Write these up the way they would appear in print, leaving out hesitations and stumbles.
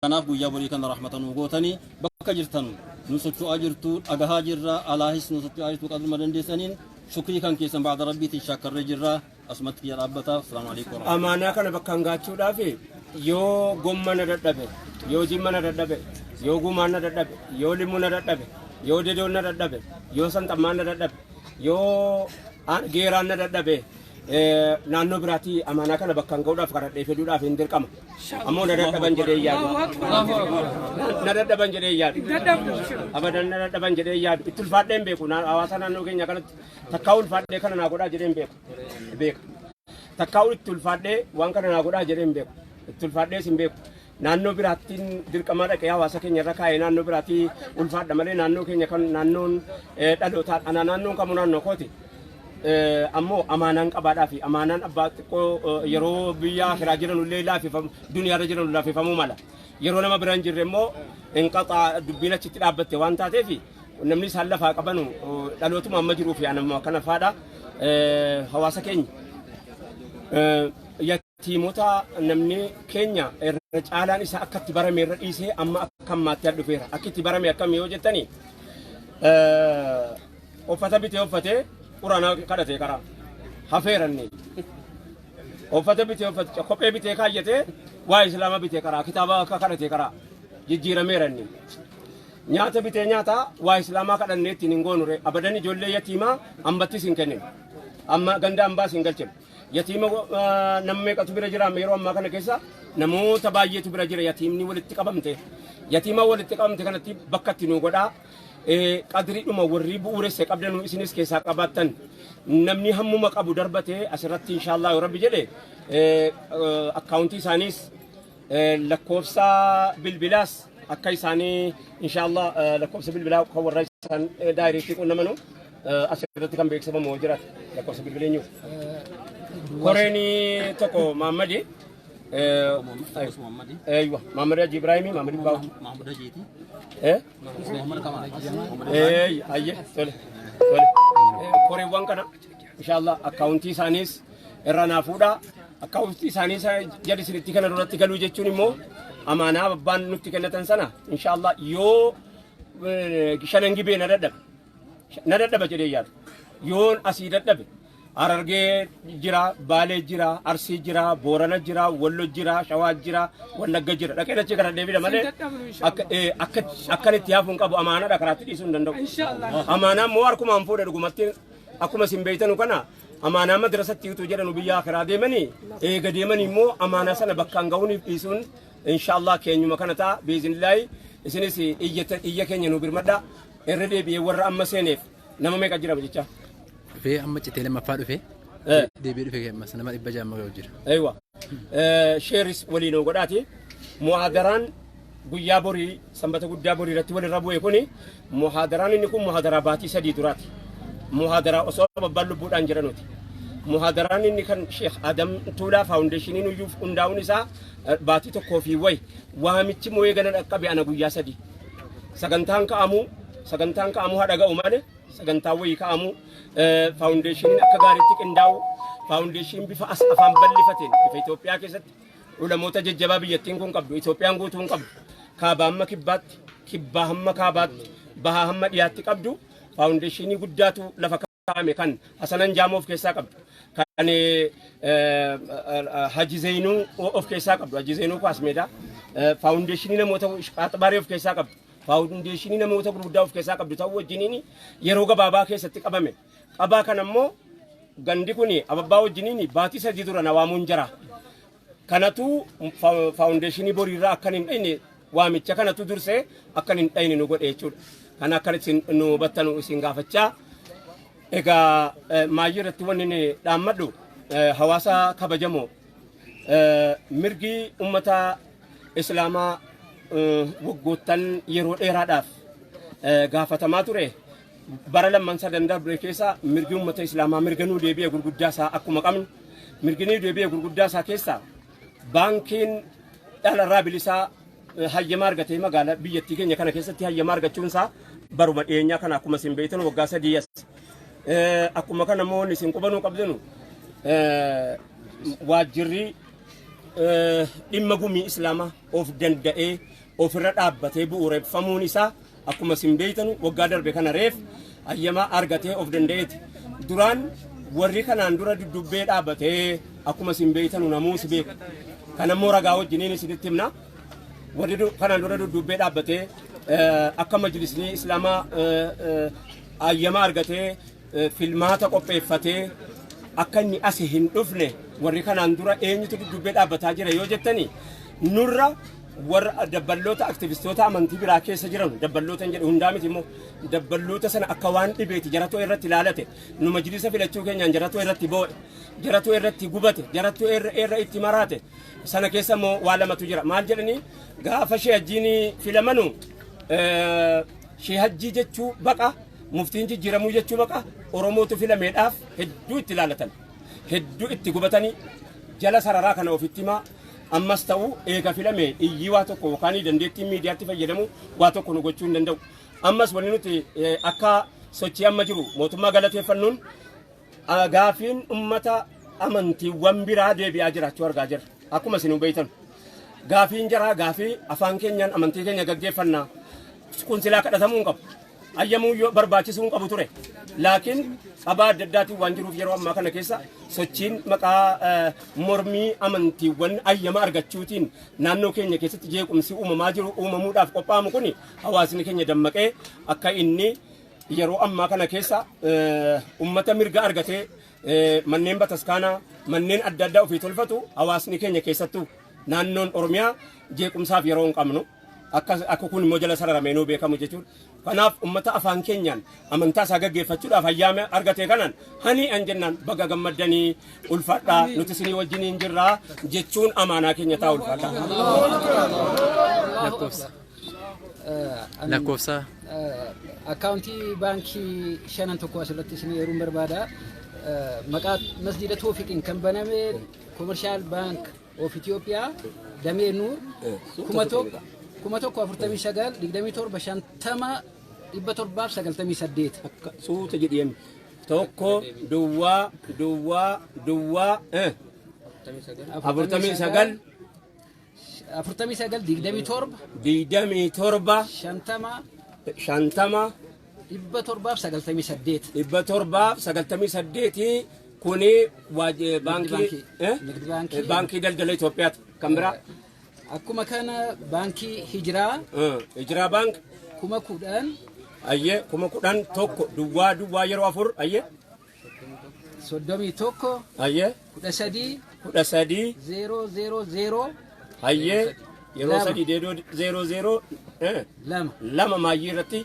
Kanaaf guyyaa borii kana rahmatan gootanii bakka jirtan nu socho'aa jirtu dhagahaa jirra alaahis nu socho'aa jirtu qabuma dandeessaniin shukrii kan keessan baada rabbiitiin shakkarree jirra asumatti kiyya dhaabbata. Assalaamu alaykum. Amaanaa kana bakka hangaachuudhaaf yoo gomma na dadhabe yoo jimma na dadhabe yoo gumaan na dadhabe yoo limuu na dadhabe yoo dedoon na dadhabe yoo sanxammaan na dadhabe yoo geeraan na dadhabe naannoo biraatii amaanaa kana bakka hanga'uudhaaf kadhadhee fiduudhaaf hin dirqama. Ammoo na dadhaban jedhee yaadu. Na dadhaban jedhee yaadu. Abadan na dadhaban jedhee yaadu. Itti ulfaadhee hin beeku. Hawaasa naannoo keenya kanatti takkaa ulfaadhee kana naa godhaa jedhee hin beeku. Takkaa itti ulfaadhee waan kana naa godhaa jedhee hin beeku. Itti ulfaadhees hin beeku. Naannoo biraattiin dirqama dhaqee hawaasa keenya irra kaa'ee naannoo biraatii ulfaadha malee naannoo keenya kan naannoon dhalootaa naannoon kamuu naannoo kooti. Ammoo amaanaan qabaadhaa fi amaanaan abbaa xiqqoo yeroo biyya akiraa jiran illee laafifamu duniyaarra jiran laafifamuu mala. Yeroo nama biraan jirre immoo inqaxaa dubbiin achitti dhaabbatte waan taateef namni isaan lafaa qabanu dhalootuma amma jiruu fi anamma kana faadha. Hawaasa keenya yatiimota namni keenya irra caalaan isaa akka itti barame irra dhiisee amma akka ammaatti dhufeera. Akka itti barame akkam yoo jettani uffata bitee uffatee Quraana kadhatee karaa hafeeranni uffata bitee uffata kophee bitee kaayyatee waa islaama bitee karaa kitaaba akka kadhatee karaa jijjiirameeranni nyaata bitee nyaata waa islaamaa kadhannee ittiin hin goonure abadan ijoollee yatiimaa ambattis hin kennine amma ganda ambaas hin galchine yatiima nama meeqatu bira jira yeroo ammaa kana keessa namoota baay'eetu bira jira yatiimni walitti qabamte yatiima walitti qabamte kanatti bakka itti nu godhaa. Qadri dhuma warri bu'uuresse qabdan isinis keessaa qabaattan namni hammuma qabu darbatee asirratti inshallah yoo rabbi jedhe akkaawuntii isaaniis lakkoofsa bilbilaas akka isaanii inshallah lakkoofsa bilbilaa kan warra isaan daayireektii qunnamanu asirratti kan beeksifamu jiraata lakkoofsa bilbileenyu. Koreeni tokko Maammadi ايوه محمد حاج ابراهيم محمد باو محمد حاجيتي محمد كمال اي تولي كوري وان كان ان شاء الله اكاونتي سانيس ارانا فودا اكاونتي سانيس جدي سرتي كان رتي قالوا جچوني مو امانه بان نتي كنتن سنه ان شاء الله يو شننجي بين نددب جدي يار يون اسيددب Arargee jira, Baalee jira, Arsii jira, Boorana jira, Wallo jira, Shawaa jira, Wallagga jira. Dhaqee dachee kana deebiidha malee akkanitti haafuun qabu amaanaadha karaatti dhiisuu hin danda'u. Amaanaan moo harkuma hin fuudhe dhugumatti akkuma isin beeytanu kana amaanaa madrasatti utuu jedhanu biyya akiraa deemanii eega deemanii immoo amaanaa sana bakkaan ga'uuniif dhiisuun inshallah keenyuma kana ta'a biizinillaahi isinis iyya keenya nu birmadha irra deebi'ee warra amma seeneef nama meeqa jira jecha. في أما تتكلم لما فعلوا فيه دي بيدو فيه مثلا ما يبجع ما يوجر أيوة شيرس ولينو قداتي محاضران قيا بوري سمبت قيا بوري رتول الربو يكوني محاضران إنكم محاضرات سدي درات محاضرة أصاب بالو بود أنجرانوتي محاضران إني كان شيخ آدم تولا فاونديشنين ويوف أنداونيسا باتي تو كوفي واي وهمتي موي غنن أكبي أنا قيا سدي سكنتان كامو هذا قومانه sagantaa wayii ka'amu faawundeeshiniin akka gaariitti qindaa'u faawundeeshiniin bifa afaan bal'ifateen bifa Itoophiyaa keessatti ulamoota jajjabaa biyyattiin kun qabdu Itoophiyaan guutuun qabdu kaabaa hamma kibbaatti kibbaa hamma kaabaatti bahaa hamma dhiyaatti qabdu faawundeeshinii guddaatu lafa kaa'ame kan Hasanan Jaamoo of keessaa qabdu kan Haji Zeenuu of keessaa qabdu Haji Zeenuu Kaasmeedhaa faawundeeshinii namoota Qaxbaree of keessaa qabdu. Faawundeeshinii namoota gurguddaa of keessaa qabdu ta'uu wajjiniin yeroo gabaabaa keessatti qabame. Qabaa kan ammoo gandi kuni ababbaa wajjiniin baatii sadii dura nawaamuun jira. Kanatu faawundeeshinii boriirraa akkan hin dhayne waamicha kanatu dursee akkan hin dhayne nu godhe jechuudha. Kan akka nu battanu isin gaafachaa. Egaa maayyii irratti wanni dhaammadhu hawaasa kabajamoo mirgi ummata islaamaa waggoottan yeroo dheeraadhaaf gaafatamaa ture bara lamman sadan darbe keessa mirgi ummata islaamaa mirganuu deebi'ee gurguddaa isaa akkuma qabnu mirginii deebi'ee gurguddaa isaa keessa baankiin dhalarraa bilisaa hayyamaa argatee magaalaa biyyattii keenya kana keessatti hayyamaa argachuun isaa baruma dhiyeenyaa kana akkuma isin beektan waggaa sadii as akkuma kana immoo isin qubanuu qabdanu waajjirri dhimma gumii islaamaa of danda'ee ofirra dhaabbatee bu'uureffamuun isaa akkuma isin beeytanu waggaa darbe kana reef ayyamaa argatee of danda'eeti. Duraan warri kanaan dura duddubbee dhaabbatee akkuma isin beeytanu namuus beeku. Kanammoo ragaa wajjiniin isinitti himna. Warri kanaan dura duddubbee dhaabbatee akka majlisni islaamaa ayyamaa argatee filmaata qopheeffatee akka inni as hin dhufne warri kanaan dura eenyutu duddubbee dhaabbataa jira yoo jettani nurra warra dabballoota aktivistoota amantii biraa keessa jiran dabballoota hin jedhu hundaa miti immoo dabballoota sana akka waan dhibeeti jaratoo irratti ilaalate nu majlisa filachuu keenyaan jaratoo irratti boo'e jaratoo irratti gubate jaratoo irra itti maraate sana keessa immoo waa lamatu jira maal jedhanii gaafa sheehajjiin filamanu sheehajjii jechuu baqa muftiin jijjiiramuu jechuu baqa oromootu filameedhaaf hedduu itti ilaalatan hedduu itti gubatanii jala sararaa kana ofitti himaa ammas ta'u eega filame iyyii waa tokko yookaan dandeettii miidiyaatti fayyadamu waa tokko nu gochuu hin danda'u. Ammas wanni nuti akka sochii amma jiru mootummaa galateeffannuun gaafiin ummata amantiiwwan biraa deebi'aa jiraachuu argaa jirra. Akkuma isin beektan gaafiin jaraa gaafii afaan keenyaan amantii keenya gaggeeffannaa kun silaa kadhatamuu hin qabu. Ayyamuu yoo barbaachisuu hin qabu ture. Laakiin qabaa adda addaatiin waan jiruuf yeroo ammaa kana keessa sochiin maqaa mormii amantiiwwan ayyama argachuutiin naannoo keenya keessatti jeequmsi uumamaa jiru uumamuudhaaf qophaa'amu kun hawaasni keenya dammaqee akka inni yeroo ammaa kana keessa ummata mirga argatee manneen bataskaanaa manneen adda addaa ofii tolfatu hawaasni keenya keessattuu naannoon Oromiyaa jeequmsaaf yeroo hin qabnu akka kun immoo jala sararamee nuu beekamu jechuudha. Kanaaf ummata afaan keenyaan amantaa isaa gaggeeffachuudhaaf ayyaama argatee kanaan hani an jennaan baga gammaddanii ulfaadhaa nuti isinii wajjiniin jirraa jechuun amaanaa keenya ta'a ulfaadhaa. Lakkoofsa akkaawuntii baankii shanan tokko asirratti isinii yeruun barbaada. Maqaa masjiida Toofiqiin kan baname Commercial Bank of Ethiopia damee Nuur kuma tokko 49 27 50 798 suuta jedheen tokko duwwaa 49 27 50 798 kuni baankii daldala Itoophiyaati kan biraa akkuma kana baankii Hijiraa Bank kuma 10 ayye kuma 10 tokko duwwaa yeroo afur ayye 31 ayye 13 000 ayye yeroo sadii deedoo 00 lama maayii irratti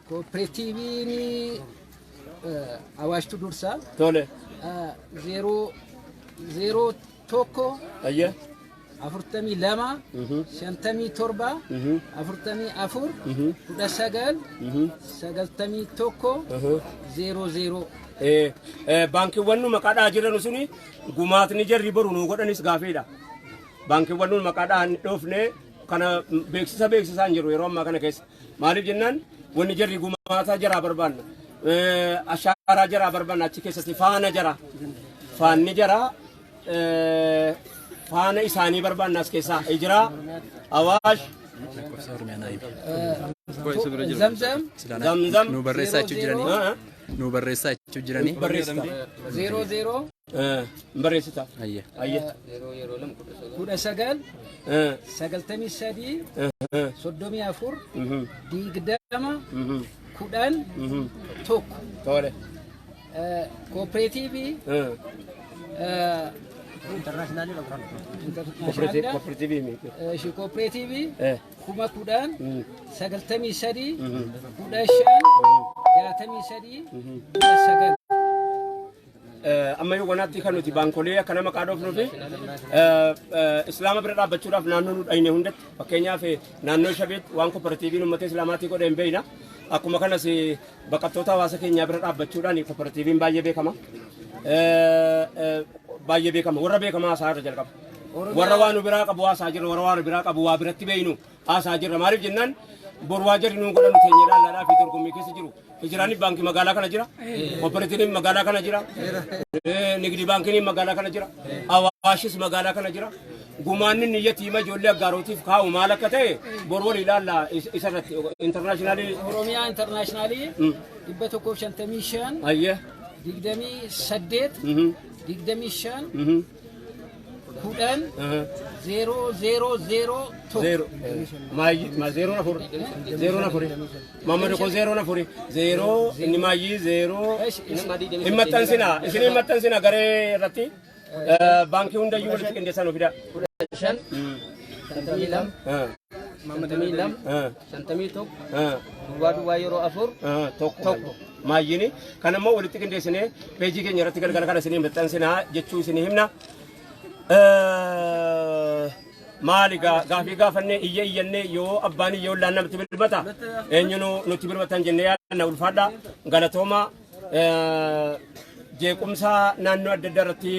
kooperaatiiviin Awaashtu Dursaa tole 0 tokko ayye 42 57 44 19 baankiiwwan nu maqaadhaa jiran suni gumaatni jarri boru nu godhanis gaafeedha. Baankiiwwan nu maqaadhaa hin dhoofne kana beeksisaan jiru yeroo ammaa kana keessa maaliif jennaan wanni jarri gumaataa jaraa barbaanna ashaaraa jaraa barbaanna achi keessatti faanni jaraa faana isaanii barbaannaas keessaa Hijiraa Awaash Zamzam nu barreessaa jechuu jiranii 00 barreessita ayye 19 93 34 20 tokko tole kooperaatiivii kooperaatiivii kuma 10 93 15 amma yoo wanaatti kan nuti baankolee akka nama qaadofnuu fi islaama bira dhaabbachuudhaaf naannoo nu dhayne hundatti fakkeenyaaf naannoo shabeetti waan kooperaatiiviin uummata islaamaatii godhe hin beekna akkuma kanas baqattoota hawaasa keenyaa bira dhaabbachuudhaan kooperaatiiviin baay'ee beekama warra beekamaa isaa irra jalqaba warra waan biraa qabu haasaa jirra warra waan biraa qabu waa biratti beeynu haasaa jirra maaliif jennaan borwaa jirri nuun godhanu keenya ilaalaa fi dorgommii keessa jiru hijiraani baankii magaalaa kana jira kooperaatiiviin magaalaa kana jira nigdi baankiin magaalaa kana jira awaashis magaalaa kana jira gumaanni niyyati ma ijoollee aggaarotiif kaa'u maal akka ta'e borwal ilaalla isarratti internationally ኦሮሚyaa internationally 155 ayye 28 25 kudhan 000 zero ma zero na furi mamma ko zero na furi zero inni maayi zero himmattan sina gare irratti baankii hunda iyyuu walitti qindeessan ofida shan shantamii lam shantamii lam shantamii tokko duwwaa yeroo afur tokko maayyini kan ammoo walitti qindeessinee peejii keenya irratti galgala kana isinii maxxansinaa jechuu isinii himna maali gaafii gaafannee iyyannee yoo abbaan iyyoo laan namatti bilbata eenyunu nutti bilbatan jennee yaadna ulfaadha galatooma jeequmsa naannoo adda addaa irratti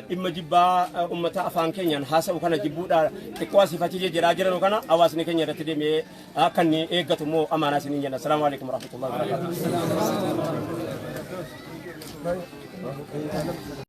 dhimma jibbaa ummata afaan keenyaan haasa'u kana jibbuudha xiqqoo asiifatii jedhaa jiran kana hawaasni keenya irratti deemee akka inni eeggatu immoo amaanaa isiniin jenna. Assalaamu alaikum warahmatullahi wabarakatuh.